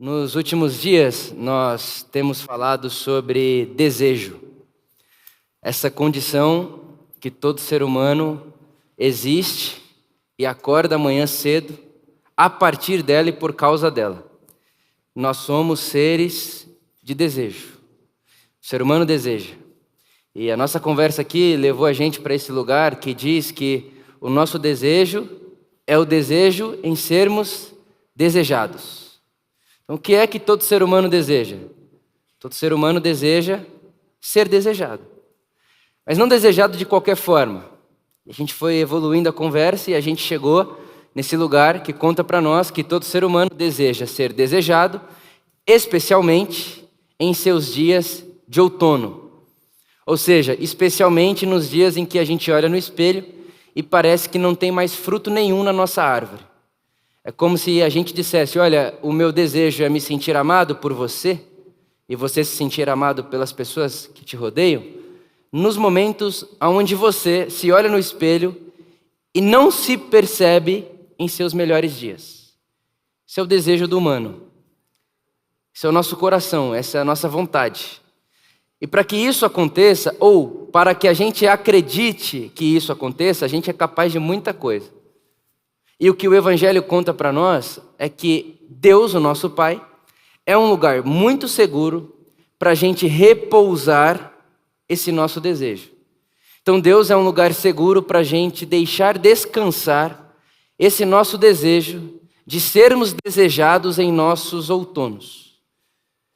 Nos últimos dias, nós temos falado sobre desejo, essa condição que todo ser humano existe e acorda amanhã cedo a partir dela e por causa dela. Nós somos seres de desejo. O ser humano deseja. E a nossa conversa aqui levou a gente para esse lugar que diz que o nosso desejo é o desejo em sermos desejados. Então, o que é que todo ser humano deseja? Todo ser humano deseja ser desejado. Mas não desejado de qualquer forma. A gente foi evoluindo a conversa e a gente chegou nesse lugar que conta para nós que todo ser humano deseja ser desejado, especialmente em seus dias de outono. Ou seja, especialmente nos dias em que a gente olha no espelho e parece que não tem mais fruto nenhum na nossa árvore. É como se a gente dissesse, olha, o meu desejo é me sentir amado por você e você se sentir amado pelas pessoas que te rodeiam, nos momentos onde você se olha no espelho e não se percebe em seus melhores dias. Esse é o desejo do humano. Esse é o nosso coração, essa é a nossa vontade. E para que isso aconteça, ou para que a gente acredite que isso aconteça, a gente é capaz de muita coisa. E o que o Evangelho conta para nós é que Deus, o nosso Pai, é um lugar muito seguro para a gente repousar esse nosso desejo. Então Deus é um lugar seguro para a gente deixar descansar esse nosso desejo de sermos desejados em nossos outonos.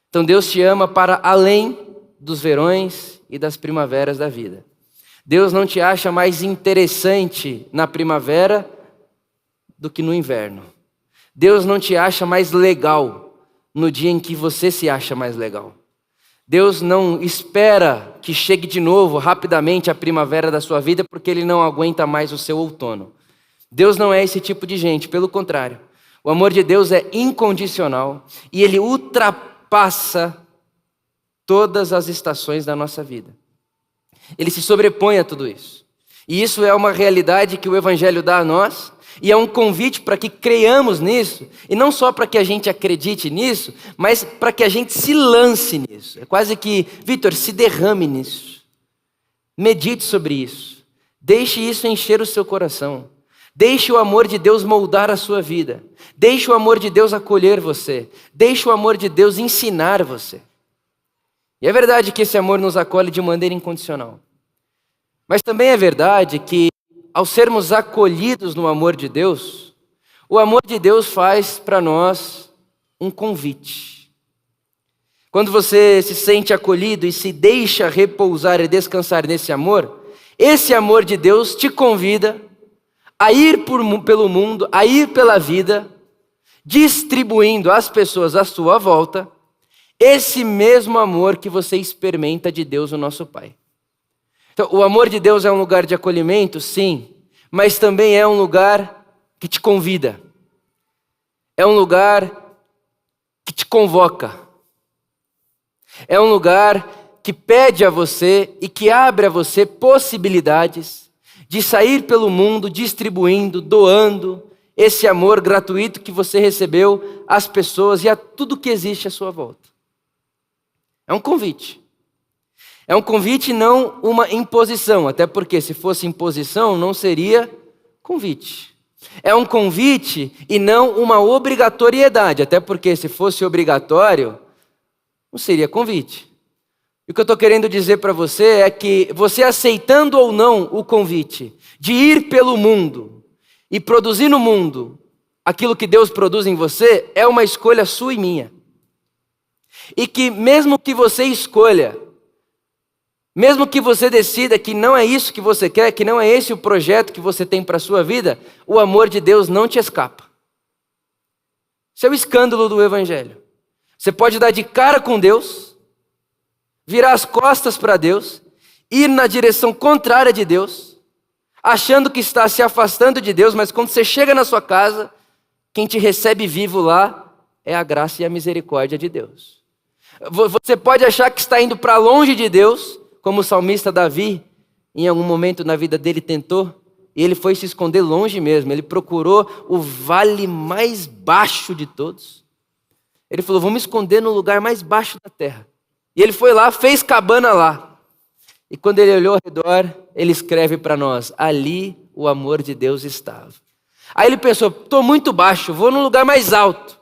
Então Deus te ama para além dos verões e das primaveras da vida. Deus não te acha mais interessante na primavera do que no inverno. Deus não te acha mais legal no dia em que você se acha mais legal. Deus não espera que chegue de novo rapidamente a primavera da sua vida porque Ele não aguenta mais o seu outono. Deus não é esse tipo de gente, pelo contrário. O amor de Deus é incondicional e Ele ultrapassa todas as estações da nossa vida. Ele se sobrepõe a tudo isso. E isso é uma realidade que o Evangelho dá a nós, e é um convite para que creiamos nisso, e não só para que a gente acredite nisso, mas para que a gente se lance nisso. É quase que, Vitor, se derrame nisso. Medite sobre isso. Deixe isso encher o seu coração. Deixe o amor de Deus moldar a sua vida. Deixe o amor de Deus acolher você. Deixe o amor de Deus ensinar você. E é verdade que esse amor nos acolhe de maneira incondicional. Mas também é verdade que, ao sermos acolhidos no amor de Deus, o amor de Deus faz para nós um convite. Quando você se sente acolhido e se deixa repousar e descansar nesse amor, esse amor de Deus te convida a ir pelo mundo, a ir pela vida, distribuindo às pessoas à sua volta esse mesmo amor que você experimenta de Deus, o nosso Pai. Então, o amor de Deus é um lugar de acolhimento, sim, mas também é um lugar que te convida. É um lugar que te convoca. É um lugar que pede a você e que abre a você possibilidades de sair pelo mundo distribuindo, doando esse amor gratuito que você recebeu às pessoas e a tudo que existe à sua volta. É um convite. É um convite e não uma imposição, até porque se fosse imposição não seria convite. É um convite e não uma obrigatoriedade, até porque se fosse obrigatório não seria convite. E o que eu estou querendo dizer para você é que você aceitando ou não o convite de ir pelo mundo e produzir no mundo aquilo que Deus produz em você é uma escolha sua e minha. E que mesmo que você escolha, mesmo que você decida que não é isso que você quer, que não é esse o projeto que você tem para a sua vida, o amor de Deus não te escapa. Esse é o escândalo do Evangelho. Você pode dar de cara com Deus, virar as costas para Deus, ir na direção contrária de Deus, achando que está se afastando de Deus, mas quando você chega na sua casa, quem te recebe vivo lá é a graça e a misericórdia de Deus. Você pode achar que está indo para longe de Deus, como o salmista Davi, em algum momento na vida dele tentou, e ele foi se esconder longe mesmo, ele procurou o vale mais baixo de todos. Ele falou, vamos esconder no lugar mais baixo da terra. E ele foi lá, fez cabana lá. E quando ele olhou ao redor, ele escreve para nós, ali o amor de Deus estava. Aí ele pensou, estou muito baixo, vou no lugar mais alto.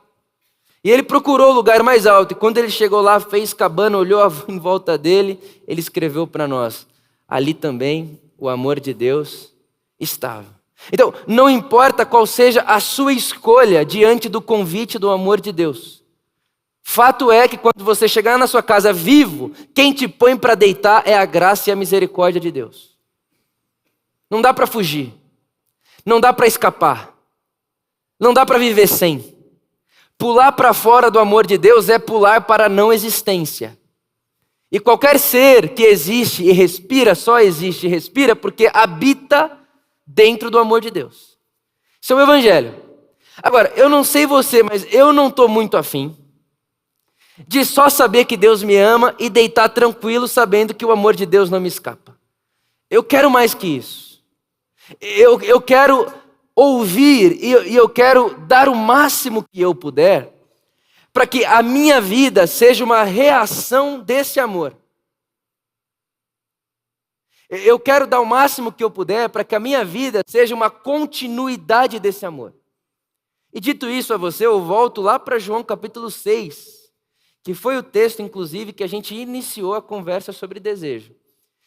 E ele procurou o lugar mais alto. E quando ele chegou lá, fez cabana, olhou em volta dele, ele escreveu para nós, ali também o amor de Deus estava. Então, não importa qual seja a sua escolha diante do convite do amor de Deus. Fato é que quando você chegar na sua casa vivo, quem te põe para deitar é a graça e a misericórdia de Deus. Não dá para fugir. Não dá para escapar. Não dá para viver sem. Pular para fora do amor de Deus é pular para a não existência. E qualquer ser que existe e respira, só existe e respira porque habita dentro do amor de Deus. Isso é o Evangelho. Agora, eu não sei você, mas eu não estou muito afim de só saber que Deus me ama e deitar tranquilo sabendo que o amor de Deus não me escapa. Eu quero mais que isso. Eu quero ouvir e eu quero dar o máximo que eu puder para que a minha vida seja uma reação desse amor. Eu quero dar o máximo que eu puder para que a minha vida seja uma continuidade desse amor. E dito isso a você, eu volto lá para João capítulo 6. Que foi o texto, inclusive, que a gente iniciou a conversa sobre desejo.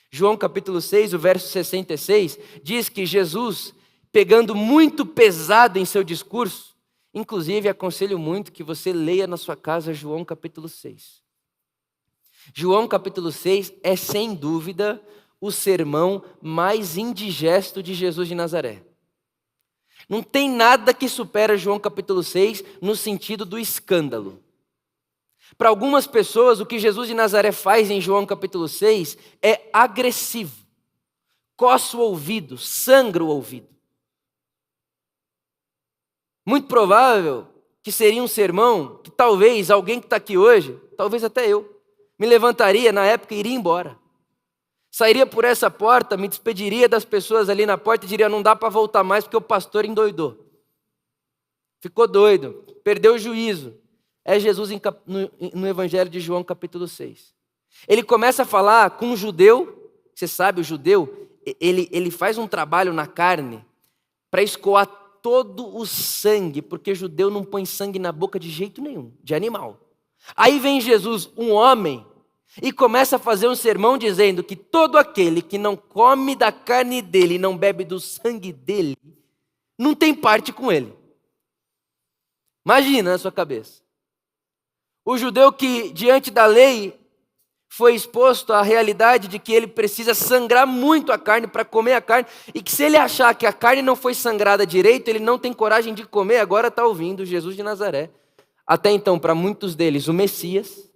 João capítulo 6, o verso 66, diz que Jesus, pegando muito pesado em seu discurso, inclusive aconselho muito que você leia na sua casa João capítulo 6. João capítulo 6 é, sem dúvida, o sermão mais indigesto de Jesus de Nazaré. Não tem nada que supera João capítulo 6 no sentido do escândalo. Para algumas pessoas, o que Jesus de Nazaré faz em João capítulo 6 é agressivo. Coça o ouvido, sangra o ouvido. Muito provável que seria um sermão que talvez alguém que está aqui hoje, talvez até eu, me levantaria na época e iria embora. Sairia por essa porta, me despediria das pessoas ali na porta e diria, não dá para voltar mais porque o pastor endoidou. Ficou doido, perdeu o juízo. É Jesus no Evangelho de João capítulo 6. Ele começa a falar com um judeu, você sabe, o judeu, ele faz um trabalho na carne para escoar todo o sangue, porque judeu não põe sangue na boca de jeito nenhum, de animal. Aí vem Jesus, um homem, e começa a fazer um sermão dizendo que todo aquele que não come da carne dele e não bebe do sangue dele, não tem parte com ele. Imagina na sua cabeça. O judeu que, diante da lei, foi exposto à realidade de que ele precisa sangrar muito a carne para comer a carne, e que se ele achar que a carne não foi sangrada direito, ele não tem coragem de comer, agora está ouvindo Jesus de Nazaré. Até então, para muitos deles, o Messias,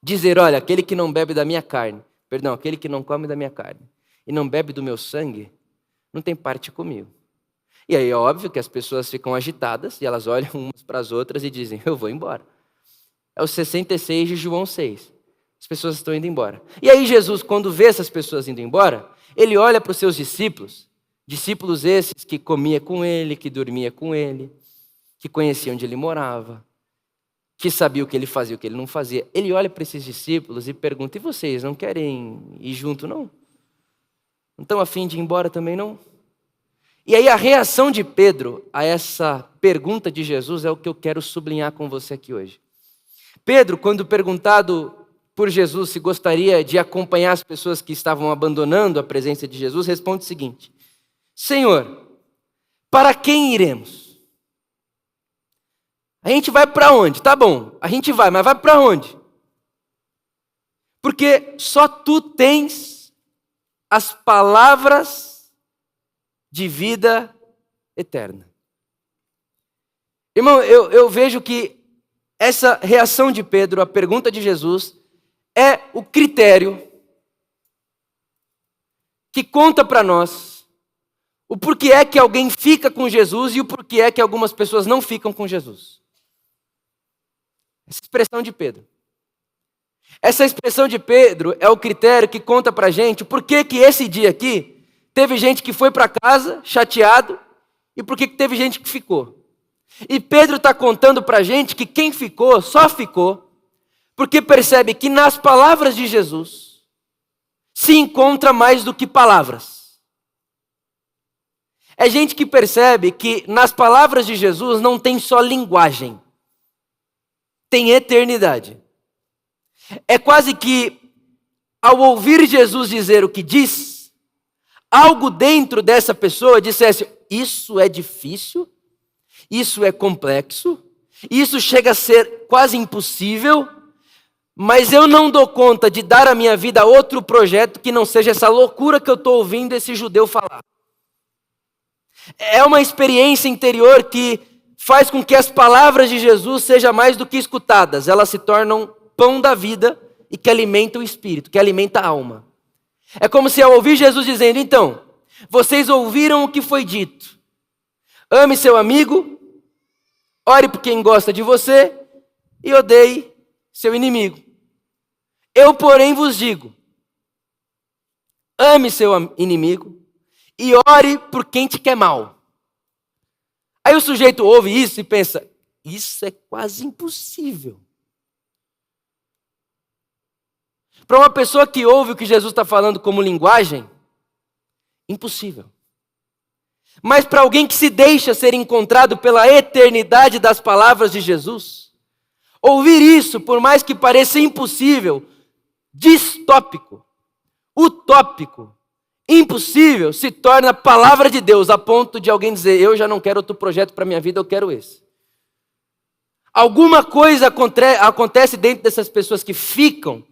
dizer, olha, aquele que não bebe da minha carne, aquele que não come da minha carne, e não bebe do meu sangue, não tem parte comigo. E aí é óbvio que as pessoas ficam agitadas, e elas olham umas para as outras e dizem, eu vou embora. É o 66 de João 6. As pessoas estão indo embora. E aí Jesus, quando vê essas pessoas indo embora, ele olha para os seus discípulos esses que comia com ele, que dormia com ele, que conhecia onde ele morava, que sabia o que ele fazia e o que ele não fazia. Ele olha para esses discípulos e pergunta, e vocês não querem ir junto não? Não estão a fim de ir embora também não? E aí a reação de Pedro a essa pergunta de Jesus é o que eu quero sublinhar com você aqui hoje. Pedro, quando perguntado por Jesus se gostaria de acompanhar as pessoas que estavam abandonando a presença de Jesus, responde o seguinte, Senhor, para quem iremos? A gente vai para onde? Tá bom, a gente vai, mas vai para onde? Porque só tu tens as palavras de vida eterna. Irmão, eu vejo que essa reação de Pedro, a pergunta de Jesus, é o critério que conta para nós o porquê é que alguém fica com Jesus e o porquê é que algumas pessoas não ficam com Jesus. Essa expressão de Pedro. Essa expressão de Pedro é o critério que conta para a gente o porquê que esse dia aqui teve gente que foi para casa chateado e por que teve gente que ficou. E Pedro está contando para a gente que quem ficou, só ficou, porque percebe que nas palavras de Jesus se encontra mais do que palavras. É gente que percebe que nas palavras de Jesus não tem só linguagem, tem eternidade. É quase que, ao ouvir Jesus dizer o que diz, algo dentro dessa pessoa dissesse: isso é difícil, isso é complexo, isso chega a ser quase impossível, mas eu não dou conta de dar a minha vida a outro projeto que não seja essa loucura que eu estou ouvindo esse judeu falar. É uma experiência interior que faz com que as palavras de Jesus sejam mais do que escutadas, elas se tornam pão da vida e que alimenta o espírito, que alimenta a alma. É como se ao ouvir Jesus dizendo: então, vocês ouviram o que foi dito, ame seu amigo, ore por quem gosta de você e odeie seu inimigo. Eu, porém, vos digo: ame seu inimigo e ore por quem te quer mal. Aí o sujeito ouve isso e pensa: isso é quase impossível. Para uma pessoa que ouve o que Jesus está falando como linguagem, impossível. Mas para alguém que se deixa ser encontrado pela eternidade das palavras de Jesus, ouvir isso, por mais que pareça impossível, distópico, utópico, impossível, se torna a palavra de Deus, a ponto de alguém dizer: eu já não quero outro projeto para a minha vida, eu quero esse. Alguma coisa acontece dentro dessas pessoas que ficam,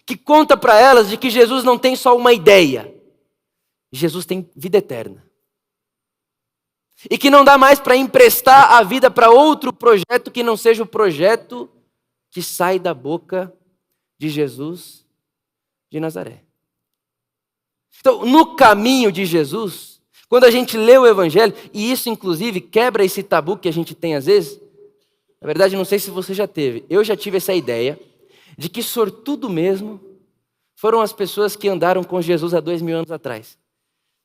que conta para elas de que Jesus não tem só uma ideia, Jesus tem vida eterna. E que não dá mais para emprestar a vida para outro projeto que não seja o projeto que sai da boca de Jesus de Nazaré. Então, no caminho de Jesus, quando a gente lê o Evangelho, e isso inclusive quebra esse tabu que a gente tem às vezes, na verdade não sei se você já teve, eu já tive essa ideia de que sortudo mesmo foram as pessoas que andaram com Jesus há 2000 anos atrás.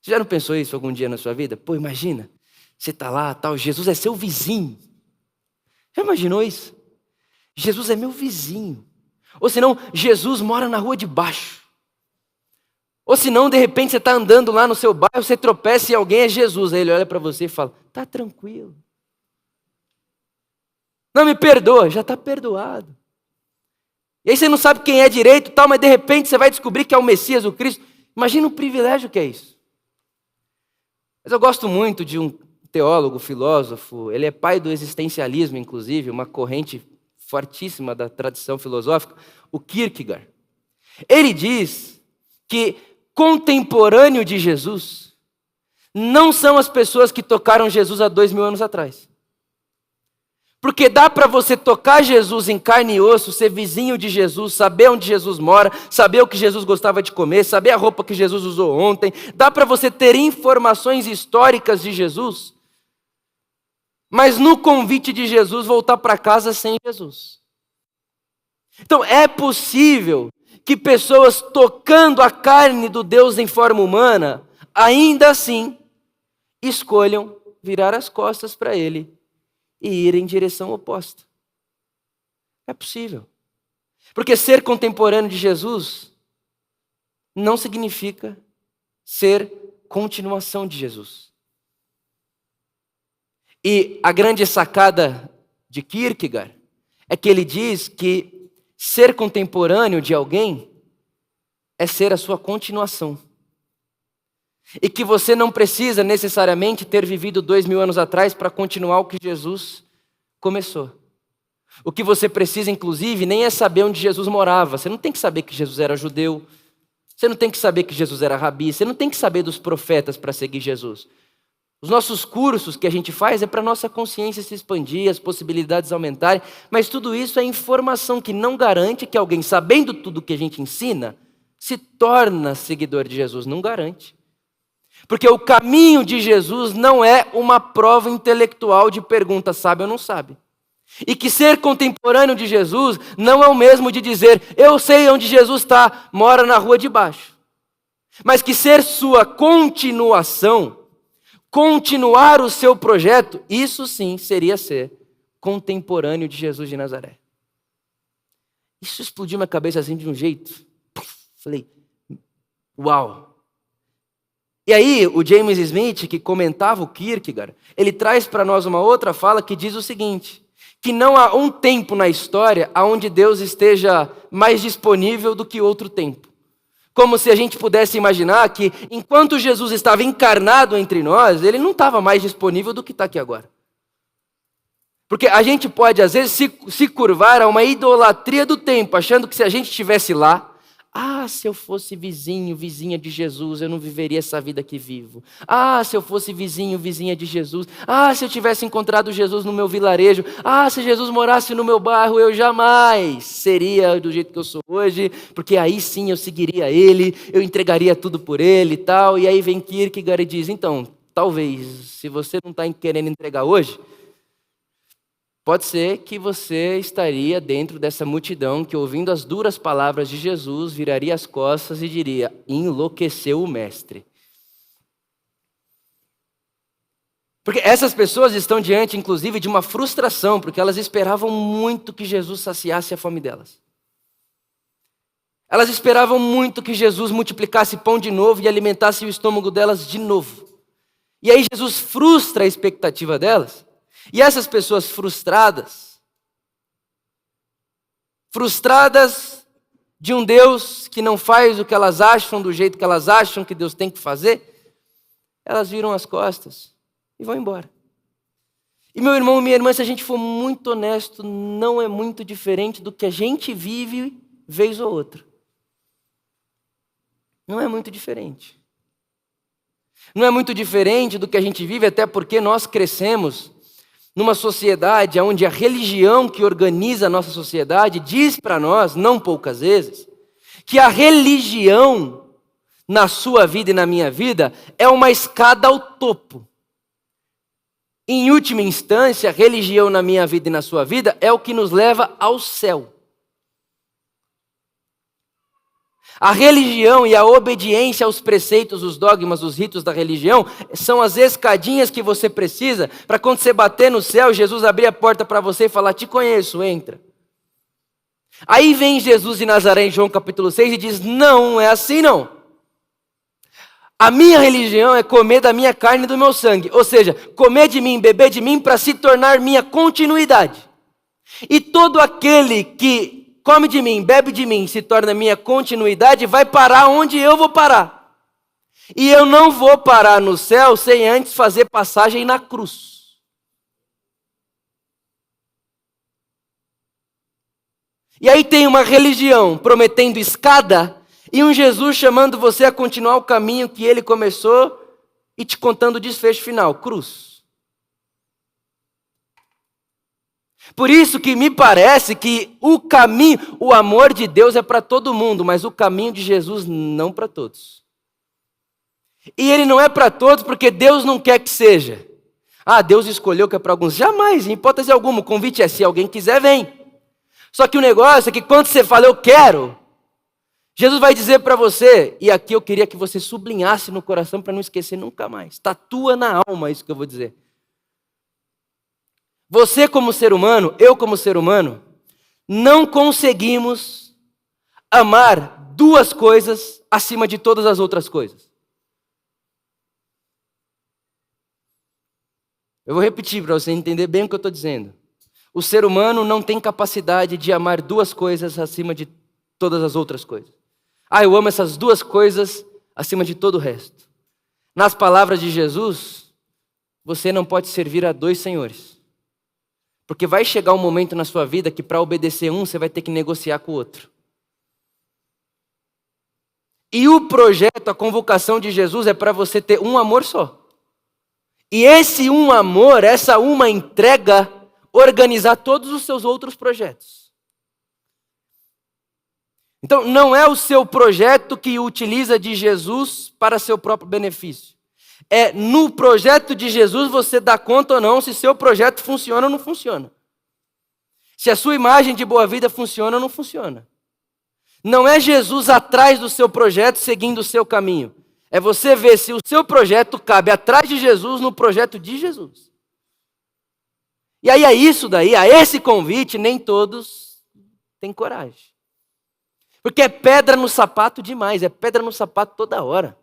Você já não pensou isso algum dia na sua vida? Pô, imagina, você está lá, tal, Jesus é seu vizinho. Já imaginou isso? Jesus é meu vizinho. Ou senão, Jesus mora na rua de baixo. Ou senão, de repente, você está andando lá no seu bairro, você tropeça e alguém é Jesus. Aí ele olha para você e fala: está tranquilo. Não me perdoa, já está perdoado. E aí você não sabe quem é direito, tal, mas de repente você vai descobrir que é o Messias, o Cristo. Imagina o privilégio que é isso. Mas eu gosto muito de um teólogo, filósofo, ele é pai do existencialismo, inclusive, uma corrente fortíssima da tradição filosófica, o Kierkegaard. Ele diz que contemporâneo de Jesus não são as pessoas que tocaram Jesus há 2000 anos atrás. Porque dá para você tocar Jesus em carne e osso, ser vizinho de Jesus, saber onde Jesus mora, saber o que Jesus gostava de comer, saber a roupa que Jesus usou ontem. Dá para você ter informações históricas de Jesus, mas no convite de Jesus voltar para casa sem Jesus. Então é possível que pessoas tocando a carne do Deus em forma humana, ainda assim, escolham virar as costas para Ele e ir em direção oposta. É possível. Porque ser contemporâneo de Jesus não significa ser continuação de Jesus. E a grande sacada de Kierkegaard é que ele diz que ser contemporâneo de alguém é ser a sua continuação. E que você não precisa necessariamente ter vivido 2000 anos atrás para continuar o que Jesus começou. O que você precisa, inclusive, nem é saber onde Jesus morava. Você não tem que saber que Jesus era judeu. Você não tem que saber que Jesus era rabi. Você não tem que saber dos profetas para seguir Jesus. Os nossos cursos que a gente faz é para a nossa consciência se expandir, as possibilidades aumentarem. Mas tudo isso é informação que não garante que alguém, sabendo tudo que a gente ensina, se torna seguidor de Jesus. Não garante. Porque o caminho de Jesus não é uma prova intelectual de pergunta sabe ou não sabe. E que ser contemporâneo de Jesus não é o mesmo de dizer, eu sei onde Jesus está, mora na rua de baixo. Mas que ser sua continuação continuar o seu projeto, isso sim seria ser contemporâneo de Jesus de Nazaré. Isso explodiu minha cabeça assim de um jeito. Falei, uau! E aí, o James Smith, que comentava o Kierkegaard, ele traz para nós uma outra fala que diz o seguinte, que não há um tempo na história onde Deus esteja mais disponível do que outro tempo. Como se a gente pudesse imaginar que, enquanto Jesus estava encarnado entre nós, ele não estava mais disponível do que está aqui agora. Porque a gente pode, às vezes, se curvar a uma idolatria do tempo, achando que se a gente estivesse lá, se eu fosse vizinho, vizinha de Jesus, eu não viveria essa vida que vivo. Se eu fosse vizinho, vizinha de Jesus. Se eu tivesse encontrado Jesus no meu vilarejo. Se Jesus morasse no meu bairro, eu jamais seria do jeito que eu sou hoje, porque aí sim eu seguiria ele, eu entregaria tudo por ele e tal. E aí vem Kierkegaard e diz, então, talvez, se você não está querendo entregar hoje, pode ser que você estaria dentro dessa multidão que, ouvindo as duras palavras de Jesus, viraria as costas e diria, enlouqueceu o mestre. Porque essas pessoas estão diante, inclusive, de uma frustração, porque elas esperavam muito que Jesus saciasse a fome delas. Elas esperavam muito que Jesus multiplicasse pão de novo e alimentasse o estômago delas de novo. E aí Jesus frustra a expectativa delas. E essas pessoas frustradas de um Deus que não faz o que elas acham, do jeito que elas acham que Deus tem que fazer, elas viram as costas e vão embora. E meu irmão, minha irmã, se a gente for muito honesto, não é muito diferente do que a gente vive vez ou outra. Não é muito diferente. Não é muito diferente do que a gente vive, até porque nós crescemos numa sociedade onde a religião que organiza a nossa sociedade diz para nós, não poucas vezes, que a religião na sua vida e na minha vida é uma escada ao topo. Em última instância, a religião na minha vida e na sua vida é o que nos leva ao céu. A religião e a obediência aos preceitos, os dogmas, os ritos da religião são as escadinhas que você precisa para quando você bater no céu, Jesus abrir a porta para você e falar, te conheço, entra. Aí vem Jesus de Nazaré em João capítulo 6 e diz, não é assim não. A minha religião é comer da minha carne e do meu sangue, ou seja, comer de mim, beber de mim para se tornar minha continuidade. E todo aquele que come de mim, bebe de mim, se torna minha continuidade, vai parar onde eu vou parar. E eu não vou parar no céu sem antes fazer passagem na cruz. E aí tem uma religião prometendo escada e um Jesus chamando você a continuar o caminho que ele começou e te contando o desfecho final, cruz. Por isso que me parece que o caminho, o amor de Deus é para todo mundo, mas o caminho de Jesus não para todos. E ele não é para todos porque Deus não quer que seja. Deus escolheu que é para alguns. Jamais, em hipótese alguma, o convite é se alguém quiser, vem. Só que o negócio é que quando você fala, eu quero, Jesus vai dizer para você, e aqui eu queria que você sublinhasse no coração para não esquecer nunca mais. Tatua na alma isso que eu vou dizer. Você como ser humano, eu como ser humano, não conseguimos amar duas coisas acima de todas as outras coisas. Eu vou repetir para você entender bem o que eu estou dizendo. O ser humano não tem capacidade de amar duas coisas acima de todas as outras coisas. Eu amo essas duas coisas acima de todo o resto. Nas palavras de Jesus, você não pode servir a dois senhores. Porque vai chegar um momento na sua vida que para obedecer um, você vai ter que negociar com o outro. E o projeto, a convocação de Jesus é para você ter um amor só. E esse um amor, essa uma entrega, organizar todos os seus outros projetos. Então, não é o seu projeto que utiliza de Jesus para seu próprio benefício. É no projeto de Jesus você dá conta ou não se seu projeto funciona ou não funciona. Se a sua imagem de boa vida funciona ou não funciona. Não é Jesus atrás do seu projeto seguindo o seu caminho. É você ver se o seu projeto cabe atrás de Jesus no projeto de Jesus. E aí a isso daí, a esse convite, nem todos têm coragem. Porque é pedra no sapato demais, é pedra no sapato toda hora.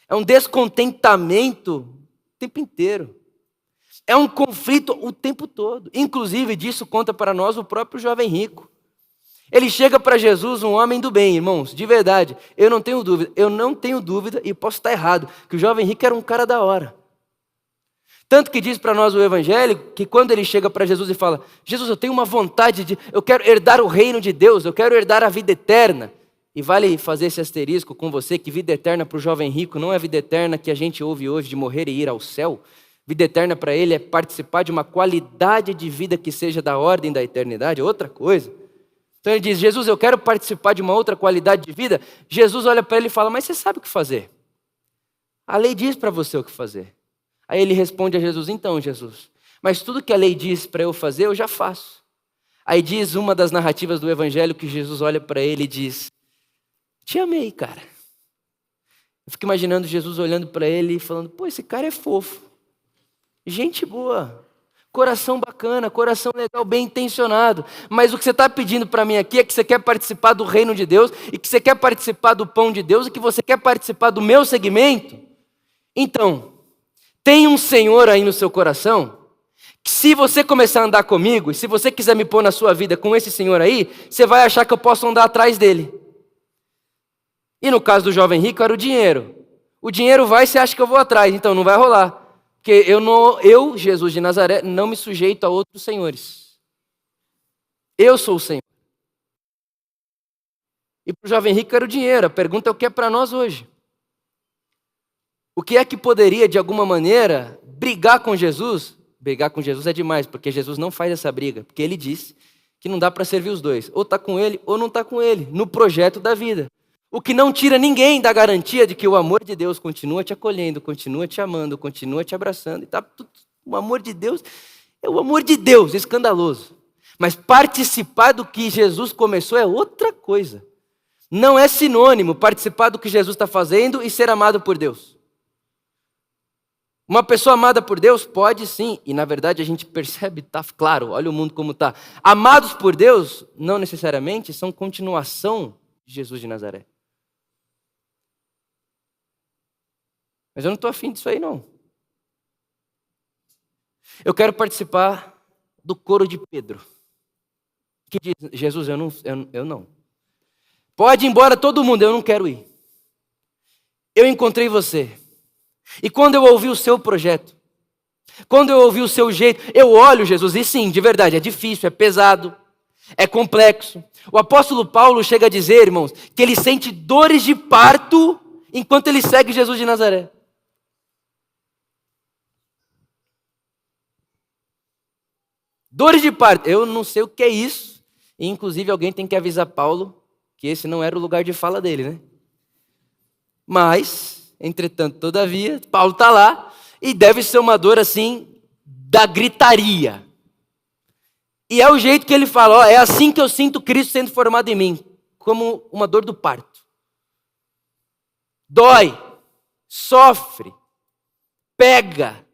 É um descontentamento o tempo inteiro. É um conflito o tempo todo. Inclusive, disso conta para nós o próprio jovem rico. Ele chega para Jesus, um homem do bem, irmãos, de verdade. Eu não tenho dúvida, e posso estar errado, que o jovem rico era um cara da hora. Tanto que diz para nós o Evangelho, que quando ele chega para Jesus e fala, Jesus, eu tenho uma vontade eu quero herdar o reino de Deus, eu quero herdar a vida eterna. E vale fazer esse asterisco com você, que vida eterna para o jovem rico não é a vida eterna que a gente ouve hoje de morrer e ir ao céu. Vida eterna para ele é participar de uma qualidade de vida que seja da ordem da eternidade, é outra coisa. Então ele diz, Jesus, eu quero participar de uma outra qualidade de vida. Jesus olha para ele e fala, mas você sabe o que fazer? A lei diz para você o que fazer. Aí ele responde a Jesus, então Jesus, mas tudo que a lei diz para eu fazer, eu já faço. Aí diz uma das narrativas do Evangelho que Jesus olha para ele e diz, te amei, cara. Eu fico imaginando Jesus olhando para ele e falando, pô, esse cara é fofo. Gente boa. Coração bacana, coração legal, bem intencionado. Mas o que você está pedindo para mim aqui é que você quer participar do reino de Deus, e que você quer participar do pão de Deus, e que você quer participar do meu segmento. Então, tem um Senhor aí no seu coração, que se você começar a andar comigo, e se você quiser me pôr na sua vida com esse Senhor aí, você vai achar que eu posso andar atrás dele. E no caso do jovem rico era o dinheiro. O dinheiro vai e você acha que eu vou atrás, então não vai rolar. Porque eu, Jesus de Nazaré, não me sujeito a outros senhores. Eu sou o Senhor. E para o jovem rico era o dinheiro. A pergunta é o que é para nós hoje. O que é que poderia, de alguma maneira, brigar com Jesus? Brigar com Jesus é demais, porque Jesus não faz essa briga. Porque ele disse que não dá para servir os dois. Ou está com ele, ou não está com ele, no projeto da vida. O que não tira ninguém da garantia de que o amor de Deus continua te acolhendo, continua te amando, continua te abraçando. E tá tudo, o amor de Deus é o amor de Deus, escandaloso. Mas participar do que Jesus começou é outra coisa. Não é sinônimo participar do que Jesus está fazendo e ser amado por Deus. Uma pessoa amada por Deus pode sim, e na verdade a gente percebe, tá claro, olha o mundo como está. Amados por Deus não necessariamente são continuação de Jesus de Nazaré. Mas eu não estou afim disso aí, não. Eu quero participar do coro de Pedro, que diz, Jesus, eu não. Pode ir embora todo mundo, eu não quero ir. Eu encontrei você. E quando eu ouvi o seu projeto, quando eu ouvi o seu jeito, eu olho, Jesus, e sim, de verdade, é difícil, é pesado, é complexo. O apóstolo Paulo chega a dizer, irmãos, que ele sente dores de parto enquanto ele segue Jesus de Nazaré. Dores de parto, eu não sei o que é isso. E, inclusive, alguém tem que avisar Paulo que esse não era o lugar de fala dele, né? Mas, entretanto, todavia, Paulo está lá e deve ser uma dor assim, da gritaria. E é o jeito que ele fala, ó, é assim que eu sinto Cristo sendo formado em mim, como uma dor do parto. Dói, sofre, pega,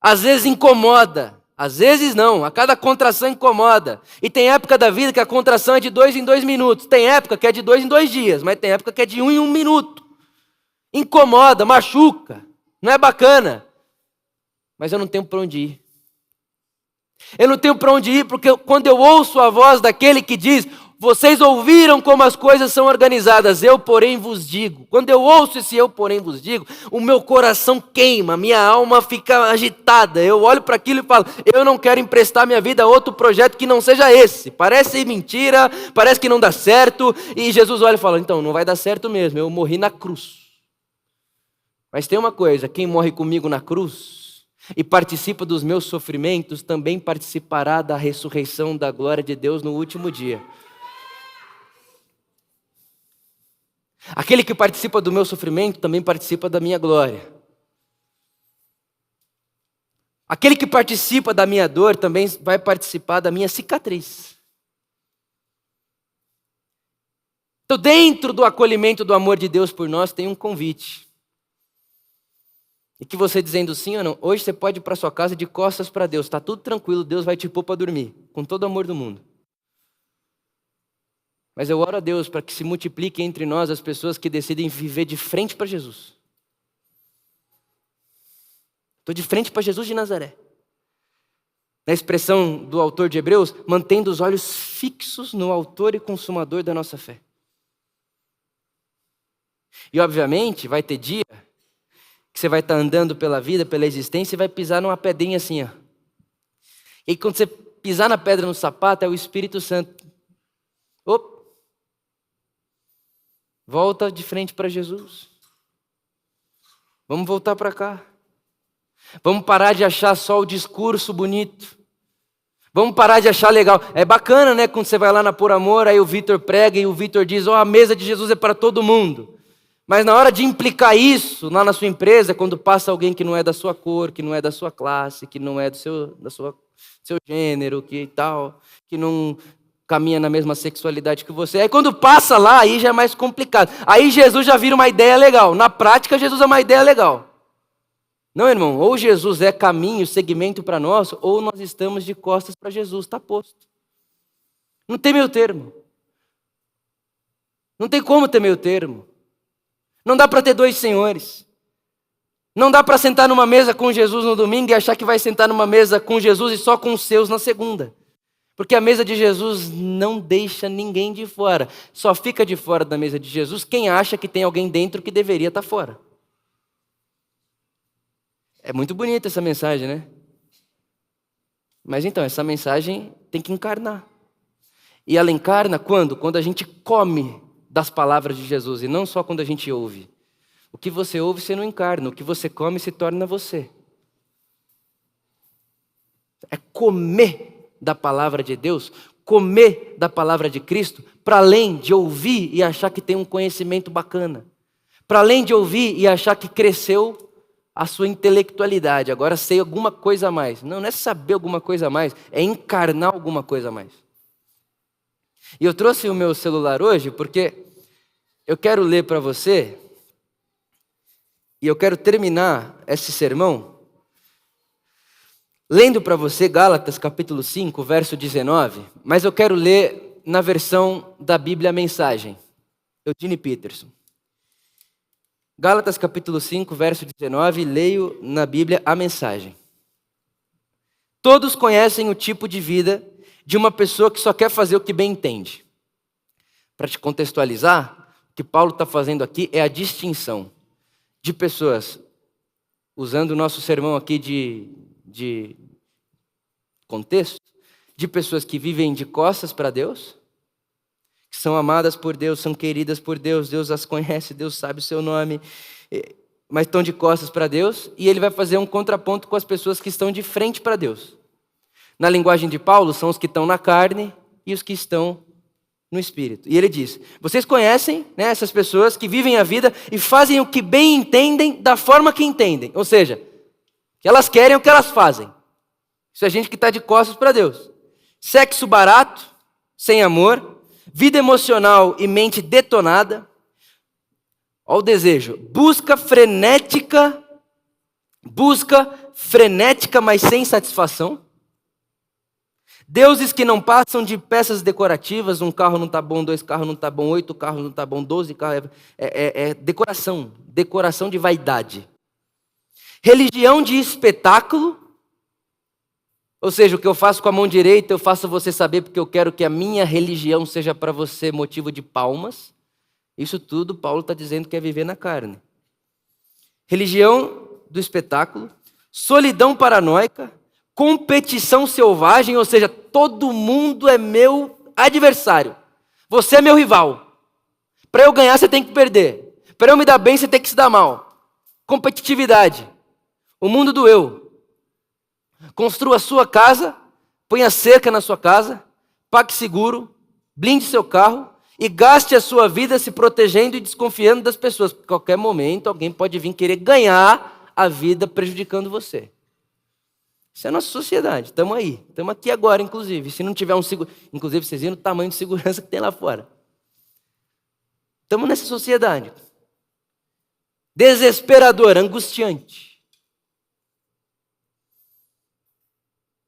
às vezes incomoda. Às vezes não, a cada contração incomoda. E tem época da vida que a contração é de 2 em 2 minutos. Tem época que é de 2 em 2 dias, mas tem época que é de 1 em 1 minuto. Incomoda, machuca, não é bacana. Mas eu não tenho para onde ir. Eu não tenho para onde ir porque quando eu ouço a voz daquele que diz, vocês ouviram como as coisas são organizadas, eu porém vos digo. Quando eu ouço esse eu porém vos digo, o meu coração queima, minha alma fica agitada. Eu olho para aquilo e falo, eu não quero emprestar minha vida a outro projeto que não seja esse. Parece mentira, parece que não dá certo. E Jesus olha e fala, então, não vai dar certo mesmo, eu morri na cruz. Mas tem uma coisa, quem morre comigo na cruz e participa dos meus sofrimentos, também participará da ressurreição da glória de Deus no último dia. Aquele que participa do meu sofrimento também participa da minha glória. Aquele que participa da minha dor também vai participar da minha cicatriz. Então, dentro do acolhimento do amor de Deus por nós, tem um convite. E que você dizendo sim ou não, hoje você pode ir para sua casa de costas para Deus, está tudo tranquilo, Deus vai te pôr para dormir, com todo o amor do mundo. Mas eu oro a Deus para que se multiplique entre nós as pessoas que decidem viver de frente para Jesus. Estou de frente para Jesus de Nazaré. Na expressão do autor de Hebreus, mantendo os olhos fixos no autor e consumador da nossa fé. E obviamente vai ter dia que você vai estar andando pela vida, pela existência, e vai pisar numa pedrinha assim, ó. E aí, quando você pisar na pedra no sapato, é o Espírito Santo. Volta de frente para Jesus. Vamos voltar para cá. Vamos parar de achar só o discurso bonito. Vamos parar de achar legal. É bacana, né? Quando você vai lá na Por Amor, aí o Vitor prega e o Vitor diz, a mesa de Jesus é para todo mundo. Mas na hora de implicar isso lá na sua empresa, quando passa alguém que não é da sua cor, que não é da sua classe, que não é do seu gênero, que tal, que não caminha na mesma sexualidade que você. Aí quando passa lá, aí já é mais complicado. Aí Jesus já vira uma ideia legal. Na prática, Jesus é uma ideia legal. Não, irmão, ou Jesus é caminho, segmento para nós, ou nós estamos de costas para Jesus, está posto. Não tem meio termo. Não tem como ter meio termo. Não dá para ter dois senhores. Não dá para sentar numa mesa com Jesus no domingo e achar que vai sentar numa mesa com Jesus e só com os seus na segunda. Porque a mesa de Jesus não deixa ninguém de fora. Só fica de fora da mesa de Jesus quem acha que tem alguém dentro que deveria estar fora. É muito bonita essa mensagem, né? Mas então, essa mensagem tem que encarnar. E ela encarna quando? Quando a gente come das palavras de Jesus, e não só quando a gente ouve. O que você ouve, você não encarna. O que você come, se torna você. É comer da palavra de Deus, comer da palavra de Cristo, para além de ouvir e achar que tem um conhecimento bacana. Para além de ouvir e achar que cresceu a sua intelectualidade, agora sei alguma coisa a mais. Não é saber alguma coisa a mais, é encarnar alguma coisa a mais. E eu trouxe o meu celular hoje porque eu quero ler para você, e eu quero terminar esse sermão lendo para você Gálatas capítulo 5, verso 19, mas eu quero ler na versão da Bíblia Mensagem, Eugene Peterson. Gálatas capítulo 5, verso 19, leio na Bíblia a Mensagem. Todos conhecem o tipo de vida de uma pessoa que só quer fazer o que bem entende. Para te contextualizar, o que Paulo está fazendo aqui é a distinção de pessoas, usando o nosso sermão aqui de contexto, de pessoas que vivem de costas para Deus, que são amadas por Deus, são queridas por Deus, Deus as conhece, Deus sabe o seu nome, mas estão de costas para Deus, e ele vai fazer um contraponto com as pessoas que estão de frente para Deus. Na linguagem de Paulo, são os que estão na carne e os que estão no Espírito. E ele diz, vocês conhecem, né, essas pessoas que vivem a vida e fazem o que bem entendem da forma que entendem. Ou seja, que elas querem o que elas fazem. Isso é gente que está de costas para Deus. Sexo barato, sem amor, vida emocional e mente detonada. Olha o desejo. Busca frenética, mas sem satisfação. Deuses que não passam de peças decorativas, um carro não está bom, 2 carros não está bom, 8 carros não está bom, 12 carros, é decoração de vaidade. Religião de espetáculo, ou seja, o que eu faço com a mão direita, eu faço você saber porque eu quero que a minha religião seja para você motivo de palmas. Isso tudo Paulo está dizendo que é viver na carne. Religião do espetáculo, solidão paranoica, competição selvagem, ou seja, todo mundo é meu adversário. Você é meu rival. Para eu ganhar, você tem que perder. Para eu me dar bem, você tem que se dar mal. Competitividade. O mundo do eu. Construa a sua casa, ponha cerca na sua casa, pague seguro, blinde seu carro e gaste a sua vida se protegendo e desconfiando das pessoas. Porque a qualquer momento alguém pode vir querer ganhar a vida prejudicando você. Isso é a nossa sociedade, estamos aí, estamos aqui agora, inclusive. Se não tiver inclusive vocês viram o tamanho de segurança que tem lá fora. Estamos nessa sociedade. Desesperadora, angustiante.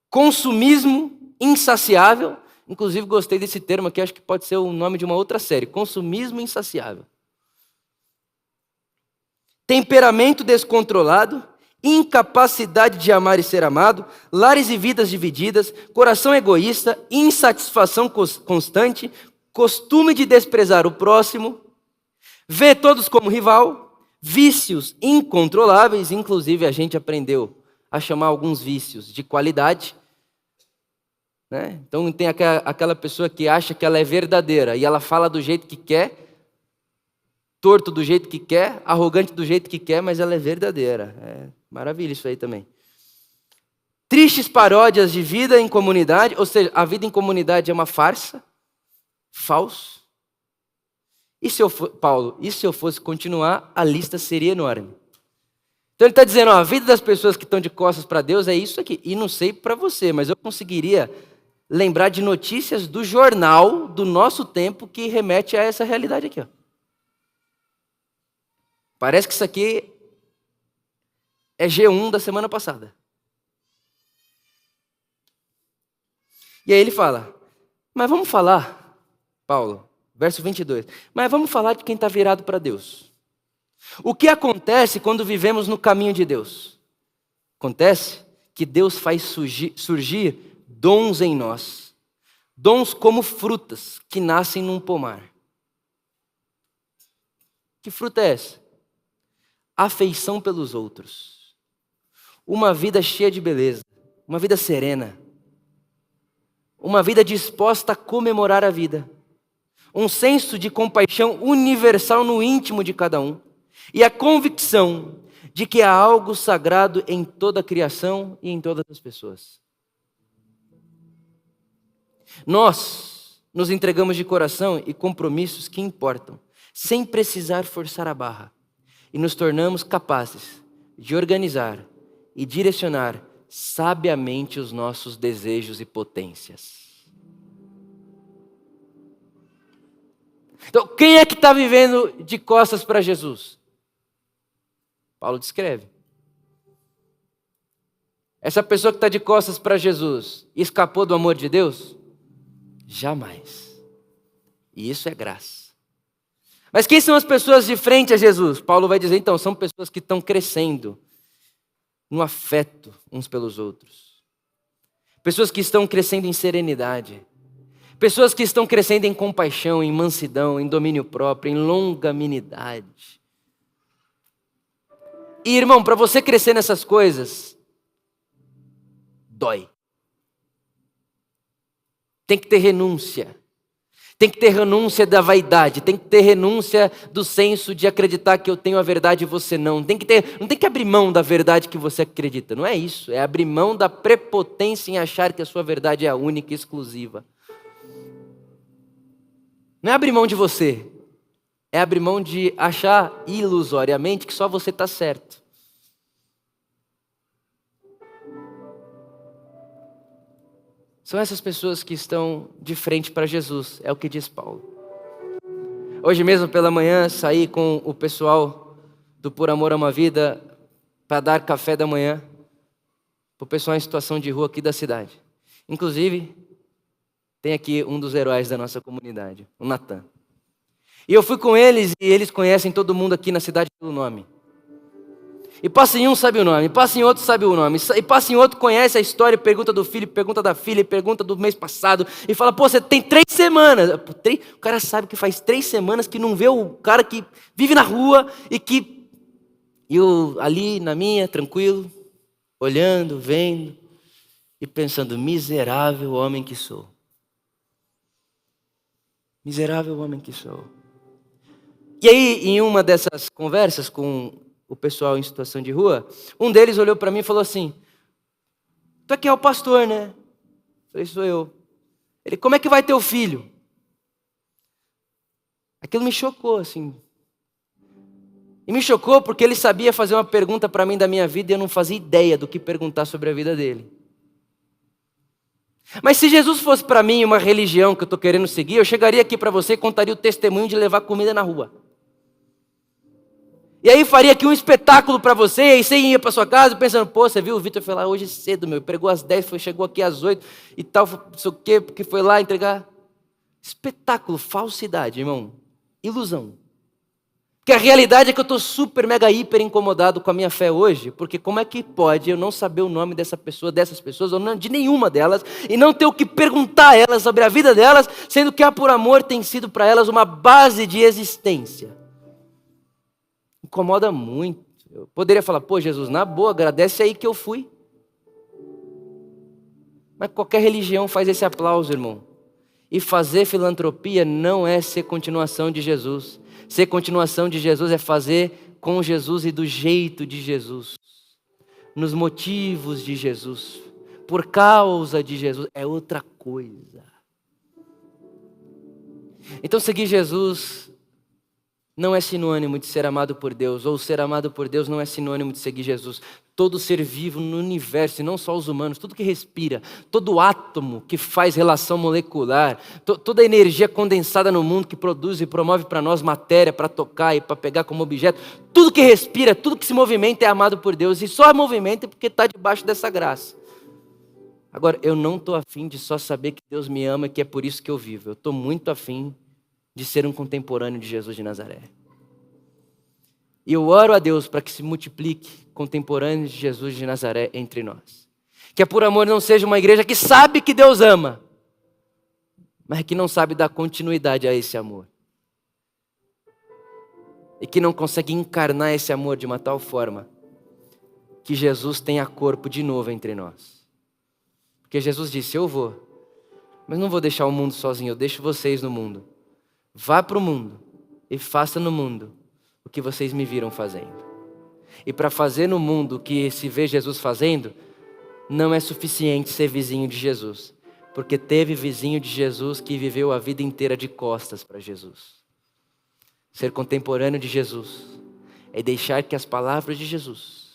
Consumismo insaciável. Inclusive gostei desse termo aqui, acho que pode ser o nome de uma outra série. Consumismo insaciável. Temperamento descontrolado, incapacidade de amar e ser amado, lares e vidas divididas, coração egoísta, insatisfação constante, costume de desprezar o próximo, vê todos como rival, vícios incontroláveis, inclusive a gente aprendeu a chamar alguns vícios de qualidade, né? Então tem aquela pessoa que acha que ela é verdadeira e ela fala do jeito que quer, torto do jeito que quer, arrogante do jeito que quer, mas ela é verdadeira. É maravilha isso aí também. Tristes paródias de vida em comunidade, ou seja, a vida em comunidade é uma farsa, falso. Paulo, e se eu fosse continuar, a lista seria enorme. Então ele está dizendo, ó, a vida das pessoas que estão de costas para Deus é isso aqui. E não sei para você, mas eu conseguiria lembrar de notícias do jornal do nosso tempo que remete a essa realidade aqui, ó. Parece que isso aqui é G1 da semana passada. E aí ele fala, mas vamos falar, Paulo, verso 22, mas vamos falar de quem está virado para Deus. O que acontece quando vivemos no caminho de Deus? Acontece que Deus faz surgir dons em nós. Dons como frutas que nascem num pomar. Que fruta é essa? Afeição pelos outros. Uma vida cheia de beleza. Uma vida serena. Uma vida disposta a comemorar a vida. Um senso de compaixão universal no íntimo de cada um. E a convicção de que há algo sagrado em toda a criação e em todas as pessoas. Nós nos entregamos de coração e compromissos que importam, sem precisar forçar a barra. E nos tornamos capazes de organizar e direcionar sabiamente os nossos desejos e potências. Então, quem é que está vivendo de costas para Jesus? Paulo descreve. Essa pessoa que está de costas para Jesus escapou do amor de Deus? Jamais. E isso é graça. Mas quem são as pessoas de frente a Jesus? Paulo vai dizer, então, são pessoas que estão crescendo no afeto uns pelos outros. Pessoas que estão crescendo em serenidade. Pessoas que estão crescendo em compaixão, em mansidão, em domínio próprio, em longanimidade. E, irmão, para você crescer nessas coisas, dói. Tem que ter renúncia. Tem que ter renúncia da vaidade, tem que ter renúncia do senso de acreditar que eu tenho a verdade e você não. Não tem que abrir mão da verdade que você acredita. Não é isso, é abrir mão da prepotência em achar que a sua verdade é a única e exclusiva. Não é abrir mão de você, é abrir mão de achar ilusoriamente que só você está certo. São essas pessoas que estão de frente para Jesus, é o que diz Paulo. Hoje mesmo pela manhã saí com o pessoal do Por Amor a uma Vida para dar café da manhã para o pessoal em situação de rua aqui da cidade. Inclusive, tem aqui um dos heróis da nossa comunidade, o Natan. E eu fui com eles e eles conhecem todo mundo aqui na cidade pelo nome. E passa em um, sabe o nome. E passa em outro, sabe o nome. E passa em outro, conhece a história, pergunta do filho, pergunta da filha, pergunta do mês passado. E fala, pô, você tem 3 semanas. O cara sabe que faz 3 semanas que não vê o cara que vive na rua e que... E eu ali na minha, tranquilo, olhando, vendo e pensando, miserável homem que sou. Miserável homem que sou. E aí, em uma dessas conversas com o pessoal em situação de rua, um deles olhou para mim e falou assim, tu aqui é o pastor, né? Eu falei, sou eu. Ele, como é que vai teu filho? Aquilo me chocou, assim. E me chocou porque ele sabia fazer uma pergunta para mim da minha vida e eu não fazia ideia do que perguntar sobre a vida dele. Mas se Jesus fosse para mim uma religião que eu estou querendo seguir, eu chegaria aqui para você e contaria o testemunho de levar comida na rua. E aí faria aqui um espetáculo para você, e aí você ia para sua casa pensando, pô, você viu, o Vitor foi lá hoje cedo, pregou às 10, chegou aqui às 8 e tal, não sei o quê, porque foi lá entregar. Espetáculo, falsidade, irmão, ilusão. Porque a realidade é que eu estou super, mega, hiper incomodado com a minha fé hoje, porque como é que pode eu não saber o nome dessa pessoa, dessas pessoas, ou não, de nenhuma delas, e não ter o que perguntar a elas sobre a vida delas, sendo que a Por Amor tem sido para elas uma base de existência. Incomoda muito. Eu poderia falar, pô, Jesus, na boa, agradece aí que eu fui. Mas qualquer religião faz esse aplauso, irmão. E fazer filantropia não é ser continuação de Jesus. Ser continuação de Jesus é fazer com Jesus e do jeito de Jesus. Nos motivos de Jesus. Por causa de Jesus. É outra coisa. Então seguir Jesus não é sinônimo de ser amado por Deus. Ou ser amado por Deus não é sinônimo de seguir Jesus. Todo ser vivo no universo, e não só os humanos, tudo que respira, todo átomo que faz relação molecular, toda a energia condensada no mundo que produz e promove para nós matéria para tocar e para pegar como objeto, tudo que respira, tudo que se movimenta é amado por Deus, e só movimenta porque está debaixo dessa graça. Agora, eu não estou afim de só saber que Deus me ama e que é por isso que eu vivo. Eu estou muito afim de ser um contemporâneo de Jesus de Nazaré. E eu oro a Deus para que se multiplique contemporâneos de Jesus de Nazaré entre nós. Que a Por Amor não seja uma igreja que sabe que Deus ama, mas que não sabe dar continuidade a esse amor. E que não consegue encarnar esse amor de uma tal forma que Jesus tenha corpo de novo entre nós. Porque Jesus disse, eu vou, mas não vou deixar o mundo sozinho, eu deixo vocês no mundo. Vá para o mundo e faça no mundo o que vocês me viram fazendo. E para fazer no mundo o que se vê Jesus fazendo, não é suficiente ser vizinho de Jesus. Porque teve vizinho de Jesus que viveu a vida inteira de costas para Jesus. Ser contemporâneo de Jesus é deixar que as palavras de Jesus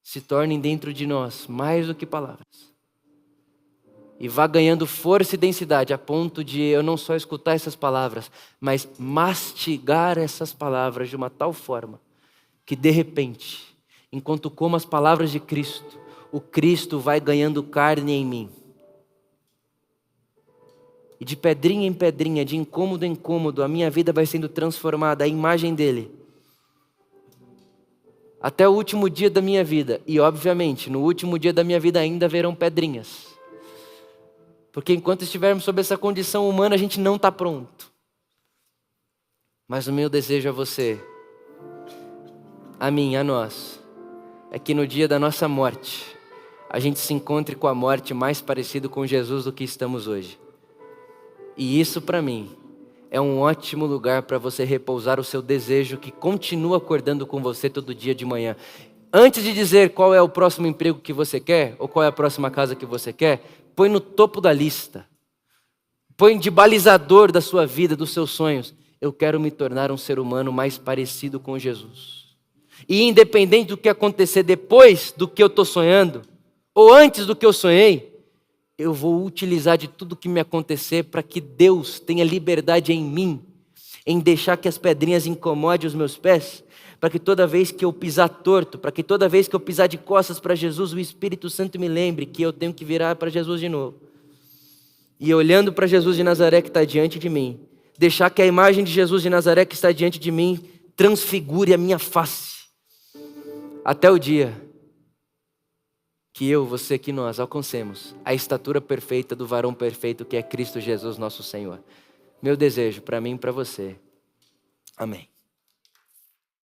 se tornem dentro de nós mais do que palavras. E vá ganhando força e densidade a ponto de eu não só escutar essas palavras, mas mastigar essas palavras de uma tal forma que de repente, enquanto como as palavras de Cristo, o Cristo vai ganhando carne em mim. E de pedrinha em pedrinha, de incômodo em incômodo, a minha vida vai sendo transformada, a imagem dele. Até o último dia da minha vida. E obviamente, no último dia da minha vida ainda haverão pedrinhas. Porque enquanto estivermos sob essa condição humana, a gente não está pronto. Mas o meu desejo a você, a mim, a nós, é que no dia da nossa morte, a gente se encontre com a morte mais parecido com Jesus do que estamos hoje. E isso para mim é um ótimo lugar para você repousar o seu desejo que continua acordando com você todo dia de manhã. Antes de dizer qual é o próximo emprego que você quer, ou qual é a próxima casa que você quer, põe no topo da lista. Põe de balizador da sua vida, dos seus sonhos. Eu quero me tornar um ser humano mais parecido com Jesus. E independente do que acontecer depois do que eu estou sonhando, ou antes do que eu sonhei, eu vou utilizar de tudo que me acontecer para que Deus tenha liberdade em mim, em deixar que as pedrinhas incomodem os meus pés, para que toda vez que eu pisar torto, para que toda vez que eu pisar de costas para Jesus, o Espírito Santo me lembre que eu tenho que virar para Jesus de novo. E olhando para Jesus de Nazaré que está diante de mim, deixar que a imagem de Jesus de Nazaré que está diante de mim transfigure a minha face. Até o dia que eu, você, que nós alcancemos a estatura perfeita do varão perfeito que é Cristo Jesus nosso Senhor. Meu desejo para mim e para você. Amém.